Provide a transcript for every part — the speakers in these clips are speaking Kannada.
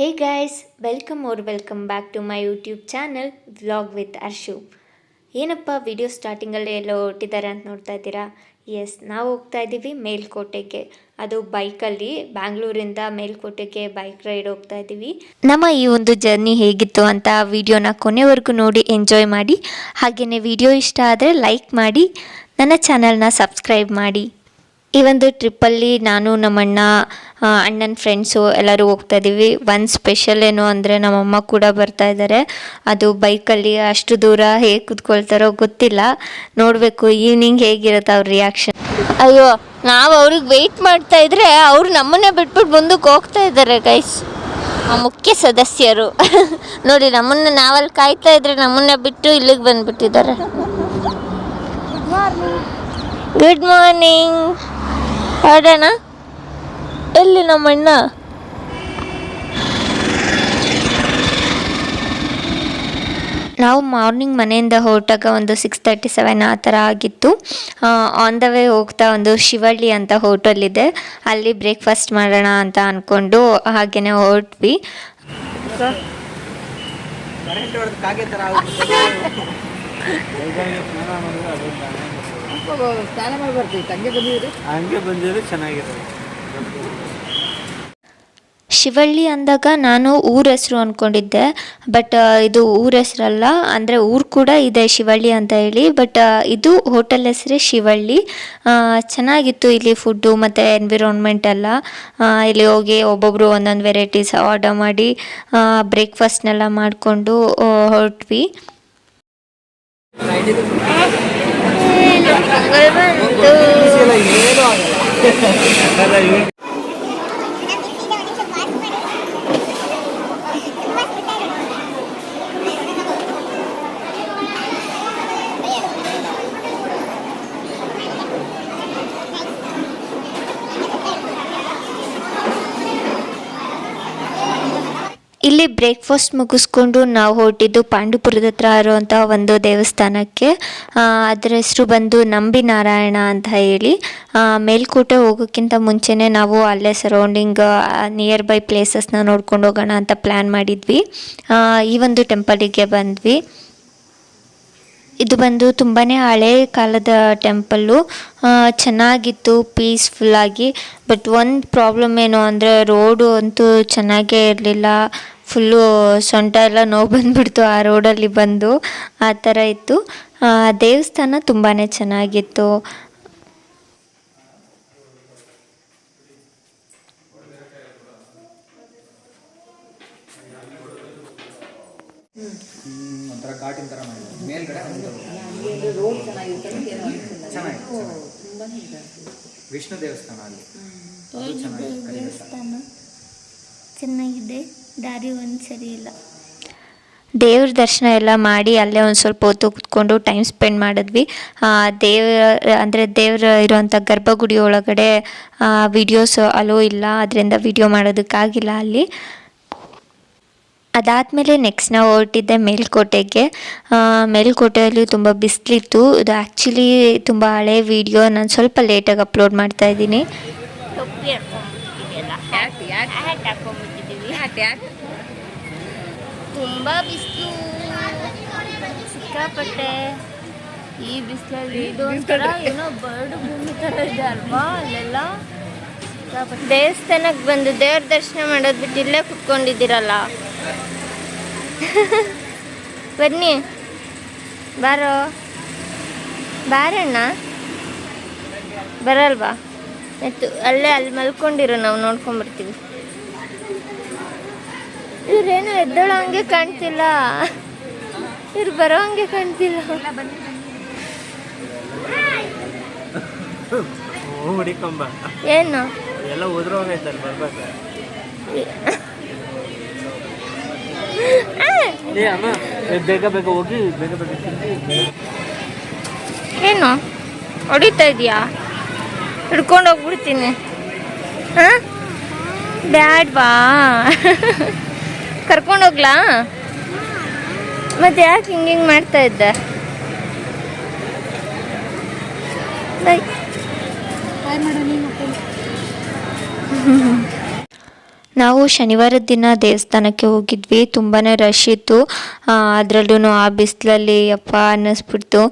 Hey guys, welcome back to my YouTube channel vlog with Arshu. ಏನಪ್ಪ ವಿಡಿಯೋ ಸ್ಟಾರ್ಟಿಂಗಲ್ಲಿ ಎಲ್ಲೋ ಹೊರಟಿದ್ದಾರೆ ಅಂತ ನೋಡ್ತಾ ಇದ್ದೀರಾ? ಎಸ್, ನಾವು ಹೋಗ್ತಾ ಇದ್ದೀವಿ ಮೇಲ್ಕೋಟೆಗೆ. ಅದು ಬೈಕಲ್ಲಿ ಬ್ಯಾಂಗ್ಳೂರಿಂದ ಮೇಲ್ಕೋಟೆಗೆ ಬೈಕ್ ರೈಡ್ ಹೋಗ್ತಾ ಇದ್ದೀವಿ. ನಮ್ಮ ಈ ಒಂದು ಜರ್ನಿ ಹೇಗಿತ್ತು ಅಂತ ವಿಡಿಯೋನ ಕೊನೆವರೆಗೂ ನೋಡಿ ಎಂಜಾಯ್ ಮಾಡಿ. ಹಾಗೆಯೇ ವಿಡಿಯೋ ಇಷ್ಟ ಆದರೆ ಲೈಕ್ ಮಾಡಿ, ನನ್ನ ಚಾನಲ್ನ ಸಬ್ಸ್ಕ್ರೈಬ್ ಮಾಡಿ. ಈ ಒಂದು ಟ್ರಿಪ್ಪಲ್ಲಿ ನಾನು ನಮ್ಮಣ್ಣ, ಅಣ್ಣನ ಫ್ರೆಂಡ್ಸು ಎಲ್ಲರೂ ಹೋಗ್ತಾ ಇದ್ದೀವಿ. ಒಂದು ಸ್ಪೆಷಲ್ ಏನು ಅಂದರೆ ನಮ್ಮಮ್ಮ ಕೂಡ ಬರ್ತಾ ಇದ್ದಾರೆ. ಅದು ಬೈಕಲ್ಲಿ ಅಷ್ಟು ದೂರ ಹೇಗೆ ಕೂತ್ಕೊಳ್ತಾರೋ ಗೊತ್ತಿಲ್ಲ, ನೋಡಬೇಕು ಈವ್ನಿಂಗ್ ಹೇಗಿರುತ್ತೆ ಅವ್ರ ರಿಯಾಕ್ಷನ್. ಅಯ್ಯೋ, ನಾವು ಅವ್ರಿಗೆ ವೆಯ್ಟ್ ಮಾಡ್ತಾ ಇದ್ರೆ ಅವ್ರು ನಮ್ಮನ್ನೇ ಬಿಟ್ಬಿಟ್ಟು ಮುಂದಕ್ಕೆ ಹೋಗ್ತಾ ಇದ್ದಾರೆ ಗೈಸ್. ಮುಖ್ಯ ಸದಸ್ಯರು ನೋಡಿ, ನಮ್ಮನ್ನ ನಾವಲ್ಲಿ ಕಾಯ್ತಾ ಇದ್ರೆ ನಮ್ಮನ್ನೇ ಬಿಟ್ಟು ಇಲ್ಲಿಗೆ ಬಂದುಬಿಟ್ಟಿದ್ದಾರೆ. Good morning. ಹೊರಡೋಣ. ಎಲ್ಲಿ ನಮ್ಮಣ್ಣ? ನಾವು ಮಾರ್ನಿಂಗ್ ಮನೆಯಿಂದ ಹೊರಟಾಗ ಒಂದು 6:37 ಆ ಥರ ಆಗಿತ್ತು. ಆನ್ ದ ವೇ ಹೋಗ್ತಾ ಒಂದು ಶಿವಳ್ಳಿ ಅಂತ ಹೋಟೆಲ್ ಇದೆ, ಅಲ್ಲಿ ಬ್ರೇಕ್ಫಾಸ್ಟ್ ಮಾಡೋಣ ಅಂತ ಅಂದ್ಕೊಂಡು ಹಾಗೆಯೇ ಹೊರಟ್ವಿ. ಶಿವಳ್ಳಿ ಅಂದಾಗ ನಾನು ಊರ ಹೆಸರು ಅಂದ್ಕೊಂಡಿದ್ದೆ, ಬಟ್ ಇದು ಊರ ಹೆಸರಲ್ಲ. ಅಂದರೆ ಊರು ಕೂಡ ಇದೆ ಶಿವಳ್ಳಿ ಅಂತ ಹೇಳಿ, ಬಟ್ ಇದು ಹೋಟೆಲ್ ಹೆಸರೇ ಶಿವಳ್ಳಿ. ಚೆನ್ನಾಗಿತ್ತು ಇಲ್ಲಿ ಫುಡ್ಡು ಮತ್ತು ಎನ್ವಿರಾನ್ಮೆಂಟ್ ಎಲ್ಲ. ಇಲ್ಲಿ ಹೋಗಿ ಒಬ್ಬೊಬ್ಬರು ಒಂದೊಂದು ವೆರೈಟೀಸ್ ಆರ್ಡರ್ ಮಾಡಿ ಬ್ರೇಕ್ಫಾಸ್ಟ್ನೆಲ್ಲ ಮಾಡಿಕೊಂಡು ಹೊರಟ್ವಿ. ಇಲ್ಲಿ ಬ್ರೇಕ್ಫಾಸ್ಟ್ ಮುಗಿಸ್ಕೊಂಡು ನಾವು ಹೊರಟಿದ್ದು ಪಾಂಡುಪುರದ ಹತ್ರ ಇರುವಂಥ ಒಂದು ದೇವಸ್ಥಾನಕ್ಕೆ. ಅದರ ಹೆಸರು ಬಂದು ನಂಬಿ ನಾರಾಯಣ ಅಂತ ಹೇಳಿ. ಮೇಲ್ಕೋಟೆ ಹೋಗೋಕ್ಕಿಂತ ಮುಂಚೆನೇ ನಾವು ಅಲ್ಲೇ ಸರೌಂಡಿಂಗ್ ನಿಯರ್ ಬೈ ಪ್ಲೇಸಸ್ನ ನೋಡ್ಕೊಂಡು ಹೋಗೋಣ ಅಂತ ಪ್ಲ್ಯಾನ್ ಮಾಡಿದ್ವಿ. ಈ ಒಂದು ಟೆಂಪಲಿಗೆ ಬಂದ್ವಿ. ಇದು ಬಂದು ತುಂಬಾ ಹಳೆ ಕಾಲದ ಟೆಂಪಲ್ಲು, ಚೆನ್ನಾಗಿತ್ತು ಪೀಸ್ಫುಲ್ಲಾಗಿ. ಬಟ್ ಒಂದು ಪ್ರಾಬ್ಲಮ್ ಏನು ಅಂದರೆ ರೋಡು ಅಂತೂ ಚೆನ್ನಾಗೇ ಇರಲಿಲ್ಲ. ಫುಲ್ಲು ಸೊಂಟ ಎಲ್ಲ ನೋವು ಬಂದುಬಿಡ್ತು ಆ ರೋಡಲ್ಲಿ ಬಂದು, ಆ ಥರ ಇತ್ತು. ದೇವಸ್ಥಾನ ತುಂಬಾ ಚೆನ್ನಾಗಿತ್ತು. ಒಂಥರ ಘಾಟಿನ ಥರ ಮಾಡಿದ್ದಾರೆ. ಮೇಲ್ಗಡೆ ರೋಡ್ ಚೆನ್ನಾಗಿತ್ತು. ವಿಷ್ಣು ದೇವಸ್ಥಾನ ಅಲ್ಲಿ ದೇವಸ್ಥಾನ ಚೆನ್ನಾಗಿದೆ, ದಾರಿ ಒಂದು ಸರಿ ಇಲ್ಲ. ದೇವ್ರ ದರ್ಶನ ಎಲ್ಲ ಮಾಡಿ ಅಲ್ಲೇ ಒಂದು ಸ್ವಲ್ಪ ಹೊತ್ತು ಕೂತ್ಕೊಂಡು ಟೈಮ್ ಸ್ಪೆಂಡ್ ಮಾಡಿದ್ವಿ. ದೇವ್ರ ಇರುವಂಥ ಗರ್ಭಗುಡಿ ಒಳಗಡೆ ವಿಡಿಯೋಸ್ ಅಲೋ ಇಲ್ಲ, ಅದರಿಂದ ವಿಡಿಯೋ ಮಾಡೋದಕ್ಕಾಗಿಲ್ಲ ಅಲ್ಲಿ. ಅದಾದಮೇಲೆ ನೆಕ್ಸ್ಟ್ ನಾವು ಹೊರಟಿದ್ದೆ ಮೇಲ್ಕೋಟೆಗೆ. ಮೇಲ್ಕೋಟೆಯಲ್ಲಿ ತುಂಬ ಬಿಸಿಲಿತ್ತು. ಇದು ಆ್ಯಕ್ಚುಲಿ ತುಂಬ ಹಳೆ ವಿಡಿಯೋ, ನಾನು ಸ್ವಲ್ಪ ಲೇಟಾಗಿ ಅಪ್ಲೋಡ್ ಮಾಡ್ತಾಯಿದ್ದೀನಿ. ತುಂಬ ಬಿಸಿಲು, ಸಿಕ್ಕಾಪಟ್ಟೆ. ಈ ಬಿಸಿಲಲ್ಲಿ ಇದು ಒಂಥರ ಏನೋ ಬರ್ಡ್ ಭೂಮಿ ಥರ ಇದೆ ಅಲ್ವಾ ಅಲ್ಲೆಲ್ಲ. ದೇವಸ್ಥಾನಕ್ಕೆ ಬಂದು ದೇವ್ರ ದರ್ಶನ ಮಾಡೋದು ಬಿಟ್ಟು ಇಲ್ಲೇ ಕುತ್ಕೊಂಡಿದ್ದೀರಲ್ಲ. ಬನ್ನಿ, ಬಾರೋ, ಬಾರಣ್ಣ. ಬರಲ್ವಾ? ಅಲ್ಲಿ ಮಲ್ಕೊಂಡಿರೋ, ನಾವು ನೋಡ್ಕೊಂಬರ್ತೀವಿ. ಇವ್ರೇನು ಎದ್ದೋಳ ಹಂಗೆ ಕಾಣ್ತಿಲ್ಲ, ಇವ್ರು ಬರೋ ಹಂಗೆ ಕಾಣ್ತಿಲ್ಲ. ಏನು ಎಲ್ಲ ಉದ್ರೋಗೈತಲ್ಲ, ಬರ್ಬೇಕು. ಬೇಗ ಬೇಗ ಹೋಗಿ ಬೇಗ ಬೇಗ. ಏನು ಹೊಡಿತಾ ಇದೀಯಾ? ಹಿಡ್ಕೊಂಡು ಹೋಗ್ಬಿಡ್ತೀನಿ. ಹಾಂ, ಬ್ಯಾಡ್ವಾ? ಕರ್ಕೊಂಡೋಗ್ಲಾ? ಮತ್ತೆ ಯಾಕೆ ಹಿಂಗೆ ಮಾಡ್ತಾ ಇದ್ದೆ? ನಾವು ಶನಿವಾರದ ದಿನ ದೇವಸ್ಥಾನಕ್ಕೆ ಹೋಗಿದ್ವಿ. ತುಂಬಾ ರಶ್ ಇತ್ತು. ಅದರಲ್ಲೂ ಆ ಬಿಸಿಲಲ್ಲಿ ಅಪ್ಪ ಅನ್ನಿಸ್ಬಿಡ್ತು.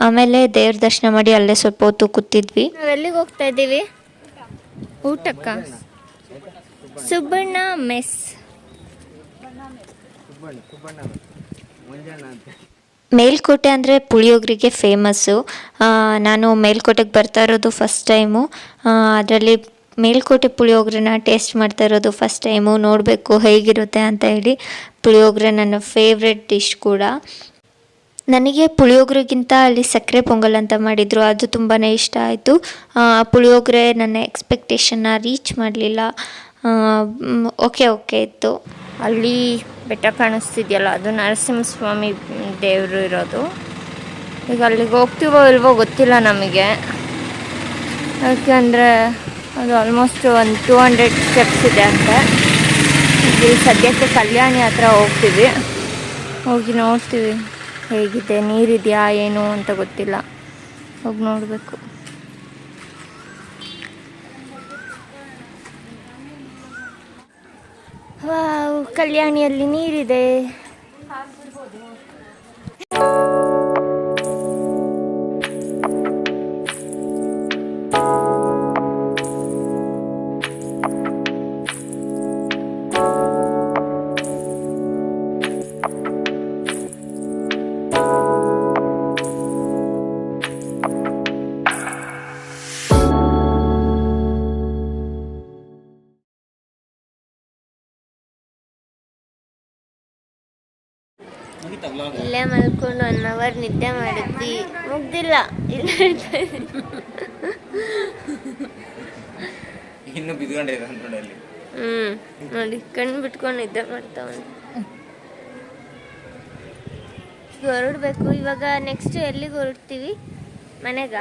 ಆಮೇಲೆ ದೇವ್ರ ದರ್ಶನ ಮಾಡಿ ಅಲ್ಲೇ ಸ್ವಲ್ಪ ಹೊತ್ತು ಕೂತಿದ್ವಿ. ನಾವು ಎಲ್ಲಿಗೆ ಹೋಗ್ತಾ ಇದ್ದೀವಿ? ಊಟಕ್ಕ ಸುಬ್ಬಣ್ಣ ಮೆಸ್. ಮೇಲ್ಕೋಟೆ ಅಂದರೆ ಪುಳಿಯೋಗರೆಗೆ ಫೇಮಸ್ಸು. ನಾನು ಮೇಲ್ಕೋಟೆಗೆ ಬರ್ತಾ ಇರೋದು ಫಸ್ಟ್ ಟೈಮು. ಅದರಲ್ಲಿ ಮೇಲ್ಕೋಟೆ ಪುಳಿಯೋಗರೆನ ಟೇಸ್ಟ್ ಮಾಡ್ತಾ ಇರೋದು ಫಸ್ಟ್ ಟೈಮು. ನೋಡಬೇಕು ಹೇಗಿರುತ್ತೆ ಅಂತ ಹೇಳಿ. ಪುಳಿಯೋಗರೆ ನನ್ನ ಫೇವ್ರೆಟ್ ಡಿಶ್ ಕೂಡ. ನನಗೆ ಪುಳಿಯೋಗರೆಗಿಂತ ಅಲ್ಲಿ ಸಕ್ಕರೆ ಪೊಂಗಲ್ ಅಂತ ಮಾಡಿದರು, ಅದು ತುಂಬಾ ಇಷ್ಟ ಆಯಿತು. ಪುಳಿಯೋಗರೆ ನನ್ನ ಎಕ್ಸ್ಪೆಕ್ಟೇಷನ್ನ ರೀಚ್ ಮಾಡಲಿಲ್ಲ. ಓಕೆ ಇತ್ತು. ಅಲ್ಲಿ ಬೆಟ್ಟ ಕಾಣಿಸ್ತಿದೆಯಲ್ಲ, ಅದು ನರಸಿಂಹಸ್ವಾಮಿ ದೇವರು ಇರೋದು. ಈಗ ಅಲ್ಲಿಗೆ ಹೋಗ್ತೀವೋ ಇಲ್ವೋ ಗೊತ್ತಿಲ್ಲ ನಮಗೆ, ಯಾಕೆಂದರೆ ಅದು ಆಲ್ಮೋಸ್ಟ್ ಒಂದು 200 ಸ್ಟೆಪ್ಸ್ ಇದೆ ಅಂತೆ. ಇಲ್ಲಿ ಸದ್ಯಕ್ಕೆ ಕಲ್ಯಾಣಿ ಹತ್ರ ಹೋಗ್ತೀವಿ. ಹೋಗಿ ನೋಡ್ತೀವಿ ಹೇಗಿದೆ, ನೀರಿದೆಯಾ ಏನು ಅಂತ ಗೊತ್ತಿಲ್ಲ, ಹೋಗಿ ನೋಡಬೇಕು. ವಾವ್, ಕಲ್ಯಾಣಿಯಲ್ಲಿ ನೀರಿದೆ. ಇಲ್ಲೇ ಮಲ್ಕೊಂಡು 1 ಅವರ್ ನಿದ್ದೆ ಮಾಡಿದ್ವಿ, ಮುಗ್ದಿಲ್ಲ. ಇನ್ನು ಬಿದ್ಕೊಂಡಿದೆ ನೋಡಿ, ಕಣ್ಣು ಬಿಟ್ಕೊಂಡು ನಿದ್ದೆ ಮಾಡ್ತಾವನು. ಹೊರಡ್ಬೇಕು ಇವಾಗ. ನೆಕ್ಸ್ಟ್ ಎಲ್ಲಿಗೆ ಹೊರಡ್ತೀವಿ? ಮನೆಗ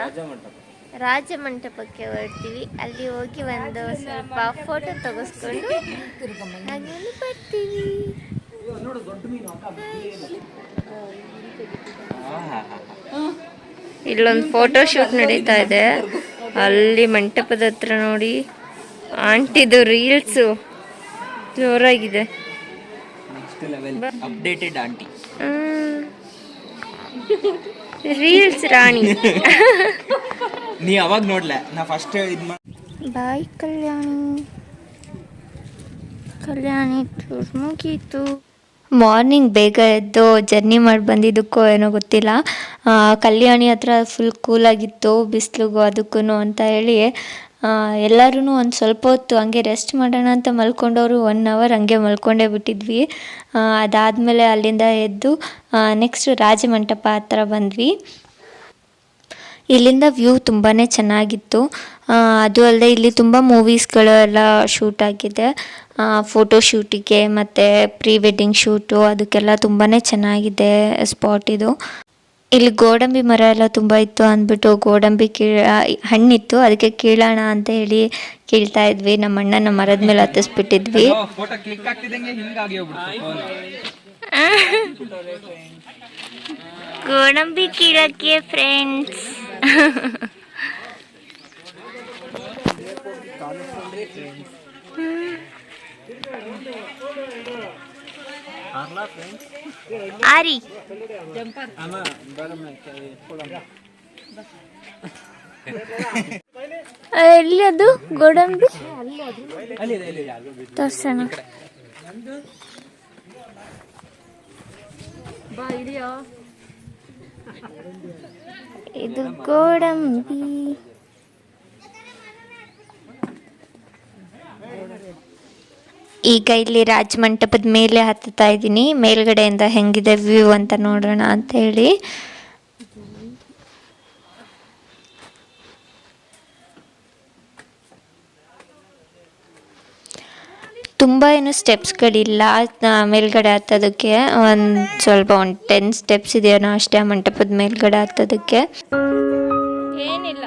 ರಾಜ ಮಂಟಪಕ್ಕೆ ಹೊರಡ್ತೀವಿ. ಅಲ್ಲಿ ಹೋಗಿ ಒಂದು ಸ್ವಲ್ಪ ಫೋಟೋ ತೆಗೆಸ್ಕೊಂಡು ಹಾಗೆ ಬರ್ತೀವಿ. ಇಲ್ಲೊಂದು ಫೋಟೋ ಶೂಟ್ ನಡೀತಾ ಇದೆ. ಅಲ್ಲಿ ಮಂಟಪದ ಹತ್ರ ನೋಡಿ, ಆಂಟಿದು ರೀಲ್ಸು ಜೋರಾಗಿದೆ. ಅಪ್ಡೇಟೆಡ್ ಆಂಟಿ, ರೀಲ್ಸ್ ರಾಣಿ. ನೀ ಅವಾಗ ನೋಡ್ಲ, ನಾ ಫಸ್ಟ್ ಬಾಯ್ ಕಲ್ಯಾಣಿ ಟೂರ್ ಮುಗೀತು. ಮಾರ್ನಿಂಗ್ ಬೇಗ ಎದ್ದು ಜರ್ನಿ ಮಾಡಿ ಬಂದಿದ್ದಕ್ಕೋ ಏನೋ ಗೊತ್ತಿಲ್ಲ, ಕಲ್ಯಾಣಿ ಹತ್ರ ಫುಲ್ ಕೂಲಾಗಿತ್ತು ಬಿಸಿಲಿಗೂ ಅದಕ್ಕೂ ಅಂತ ಹೇಳಿ ಎಲ್ಲರೂ ಒಂದು ಸ್ವಲ್ಪ ಹೊತ್ತು ಹಂಗೆ ರೆಸ್ಟ್ ಮಾಡೋಣ ಅಂತ ಮಲ್ಕೊಂಡವರು 1 ಅವರ್ ಹಂಗೆ ಮಲ್ಕೊಂಡೇ ಬಿಟ್ಟಿದ್ವಿ. ಅದಾದಮೇಲೆ ಅಲ್ಲಿಂದ ಎದ್ದು ನೆಕ್ಸ್ಟ್ ರಾಜಮಂಟಪ ಹತ್ರ ಬಂದ್ವಿ. ಇಲ್ಲಿಂದ ವ್ಯೂ ತುಂಬಾ ಚೆನ್ನಾಗಿತ್ತು. ಅದು ಅಲ್ಲದೆ ಇಲ್ಲಿ ತುಂಬ ಮೂವೀಸ್ಗಳೆಲ್ಲ ಶೂಟ್ ಆಗಿದೆ. ಫೋಟೋ ಶೂಟಿಗೆ ಮತ್ತು ಪ್ರೀ ವೆಡ್ಡಿಂಗ್ ಶೂಟು ಅದಕ್ಕೆಲ್ಲ ತುಂಬಾ ಚೆನ್ನಾಗಿದೆ ಸ್ಪಾಟ್ ಇದು. ಇಲ್ಲಿ ಗೋಡಂಬಿ ಮರ ಎಲ್ಲ ತುಂಬ ಇತ್ತು ಅಂದ್ಬಿಟ್ಟು ಗೋಡಂಬಿ ಹಣ್ಣಿತ್ತು, ಅದಕ್ಕೆ ಕೀಳೋಣ ಅಂತ ಹೇಳಿ ಕೀಳ್ತಾ ಇದ್ವಿ. ನಮ್ಮ ಅಣ್ಣನ ಮರದ ಮೇಲೆ ಹತ್ತಿಸ್ಬಿಟ್ಟಿದ್ವಿ. ಗೋಡಂಬಿ ಕೀಳಕ್ಕೆ ಫ್ರೆಂಡ್ಸ್. ಆರಿ ಎಲ್ಲಿ ಅದು ಗೋಡಂಬಿ ತೋರ್ಸೋಣ. ಇದು ಗೋಡಂಬಿ. ಈಗ ಇಲ್ಲಿ ರಾಜಮಂಟಪದ ಮೇಲೆ ಹತ್ತುತ್ತಾ ಇದ್ದೀನಿ. ಮೇಲ್ಗಡೆಯಿಂದ ಹೆಂಗಿದೆ ವ್ಯೂ ಅಂತ ನೋಡೋಣ ಅಂತ ಹೇಳಿ. ತುಂಬ ಏನು ಸ್ಟೆಪ್ಸ್ಗಳಿಲ್ಲ ಮೇಲ್ಗಡೆ ಹತ್ತೋದಕ್ಕೆ. ಒಂದು 10 ಸ್ಟೆಪ್ಸ್ ಇದೆಯೋ ಅಷ್ಟೇ ಮಂಟಪದ ಮೇಲ್ಗಡೆ ಹತ್ತೋದಕ್ಕೆ. ಏನಿಲ್ಲ.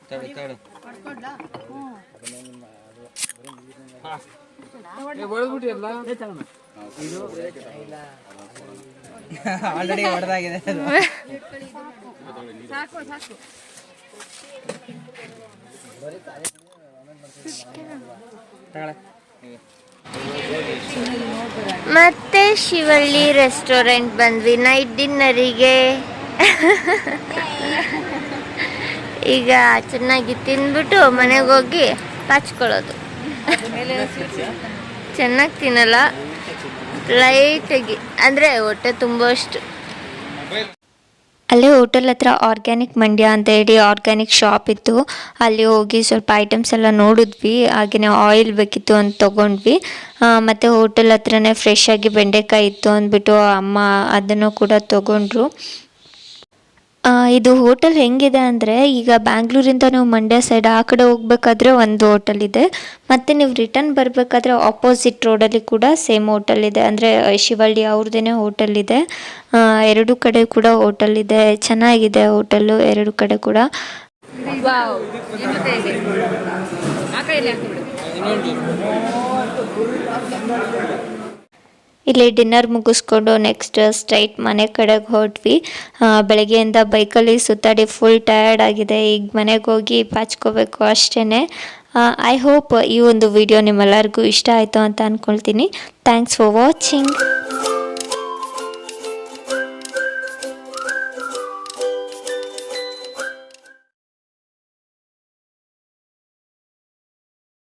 ತಡು ಆಲ್ರೆಡಿ ಹೊಡೆದಾಗಿದೆ ಮತ್ತೆ ಶಿವಳ್ಳಿ ರೆಸ್ಟೋರೆಂಟ್ ಬಂದ್ವಿ ನೈಟ್ ಡಿನ್ನರಿಗೆ. ಈಗ ಚೆನ್ನಾಗಿ ತಿಂದ್ಬಿಟ್ಟು ಮನೆಗೆ ಹೋಗಿ ಪಾಚ್ಕೊಳ್ಳೋದು. ಚೆನ್ನಾಗಿ ತಿನ್ನಲ್ಲ, ಲೈಟಾಗಿ ಅಂದರೆ ಹೊಟ್ಟೆ ತುಂಬುವಷ್ಟು. ಅಲ್ಲೇ ಹೋಟೆಲ್ ಹತ್ರ ಆರ್ಗ್ಯಾನಿಕ್ ಮಂಡ್ಯ ಅಂತ ಹೇಳಿ ಆರ್ಗ್ಯಾನಿಕ್ ಶಾಪ್ ಇತ್ತು. ಅಲ್ಲಿ ಹೋಗಿ ಸ್ವಲ್ಪ ಐಟಮ್ಸ್ ಎಲ್ಲ ನೋಡಿದ್ವಿ. ಹಾಗೆಯೇ ಆಯಿಲ್ ಬೇಕಿತ್ತು ಅಂತ ತೊಗೊಂಡ್ವಿ. ಮತ್ತು ಹೋಟೆಲ್ ಹತ್ರನೇ ಫ್ರೆಶ್ ಆಗಿ ಬೆಂಡೆಕಾಯಿ ಇತ್ತು ಅಂದ್ಬಿಟ್ಟು ಅಮ್ಮ ಅದನ್ನು ಕೂಡ ತೊಗೊಂಡ್ರು. ಇದು ಹೋಟೆಲ್ ಹೆಂಗಿದೆ ಅಂದರೆ, ಈಗ ಬ್ಯಾಂಗ್ಳೂರಿಂದ ನೀವು ಮಂಡ್ಯ ಸೈಡ್ ಆ ಕಡೆ ಹೋಗ್ಬೇಕಾದ್ರೆ ಒಂದು ಹೋಟೆಲ್ ಇದೆ, ಮತ್ತು ನೀವು ರಿಟರ್ನ್ ಬರಬೇಕಾದ್ರೆ ಆಪೋಸಿಟ್ ರೋಡಲ್ಲಿ ಕೂಡ ಸೇಮ್ ಹೋಟೆಲ್ ಇದೆ. ಅಂದರೆ ಶಿವಳ್ಳಿ ಅವ್ರದ್ದೇ ಹೋಟೆಲ್ ಇದೆ. ಎರಡು ಕಡೆ ಕೂಡ ಹೋಟೆಲ್ ಇದೆ. ಚೆನ್ನಾಗಿದೆ ಹೋಟೆಲ್ಲು ಎರಡು ಕಡೆ ಕೂಡ. ಇಲ್ಲಿ ಡಿನ್ನರ್ ಮುಗಿಸ್ಕೊಂಡು ನೆಕ್ಸ್ಟ್ ಸ್ಟ್ರೈಟ್ ಮನೆ ಕಡೆಗೆ ಹೊರಟ್ವಿ. ಬೆಳಗ್ಗೆಯಿಂದ ಬೈಕಲ್ಲಿ ಸುತ್ತಾಡಿ ಫುಲ್ ಟಯರ್ಡ್ ಆಗಿದೆ. ಈಗ ಮನೆಗೆ ಹೋಗಿ ಪಾಚ್ಕೋಬೇಕು ಅಷ್ಟೇ. ಐ ಹೋಪ್ ಈ ಒಂದು ವಿಡಿಯೋ ನಿಮ್ಮೆಲ್ಲರಿಗೂ ಇಷ್ಟ ಆಯಿತು ಅಂತ ಅಂದ್ಕೊಳ್ತೀನಿ. Thanks for watching.